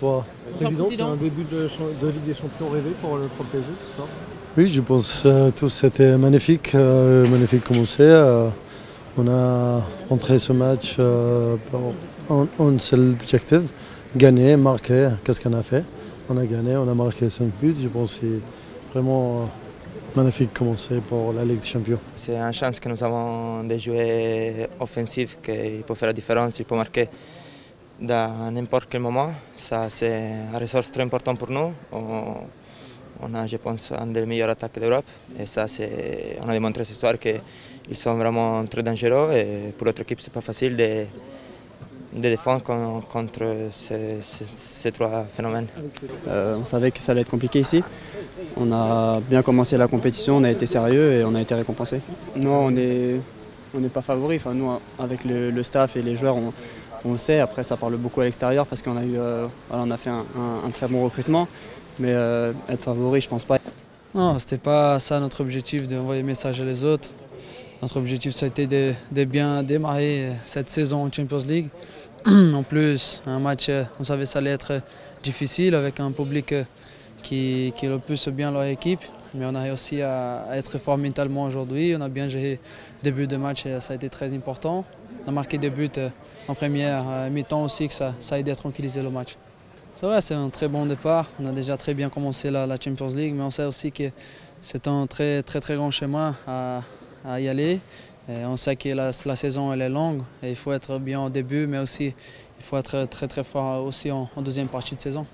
Président, c'est un début de Ligue des Champions rêvé pour le PSG ce soir? Oui, je pense tous c'était magnifique, magnifique commencer. On a rentré ce match pour un seul objectif, gagner, marquer. Qu'est-ce qu'on a fait? On a gagné, on a marqué 5 buts. Je pense que c'est vraiment magnifique commencer pour la Ligue des Champions. C'est une chance que nous avons de jouer offensif qui peut faire la différence, il peut marquer dans n'importe quel moment. Ça, c'est une ressource très importante pour nous. On a, je pense, une des meilleures attaques d'Europe. Et ça, on a démontré ce soir qu'ils sont vraiment très dangereux. Et pour l'autre équipe, ce n'est pas facile de défendre contre ces trois phénomènes. On savait que ça allait être compliqué ici. On a bien commencé la compétition, on a été sérieux et on a été récompensé. Nous, on n'est pas favoris. Enfin, nous, avec le staff et les joueurs, on le sait. Après, ça parle beaucoup à l'extérieur parce qu'on a fait un très bon recrutement. Mais être favori, je pense pas. Non, c'était pas ça notre objectif d'envoyer message à les autres. Notre objectif, ça a été de bien démarrer cette saison en Champions League. En plus, un match, on savait que ça allait être difficile avec un public qui le pousse bien leur équipe. Mais on a réussi à être fort mentalement aujourd'hui. On a bien géré le début de match et ça a été très important. On a marqué des buts en première mi-temps aussi, que ça a aidé à tranquilliser le match. C'est vrai, c'est un très bon départ. On a déjà très bien commencé la Champions League, mais on sait aussi que c'est un très grand chemin à y aller. Et on sait que la saison elle est longue et il faut être bien au début, mais aussi il faut être très fort aussi en deuxième partie de saison.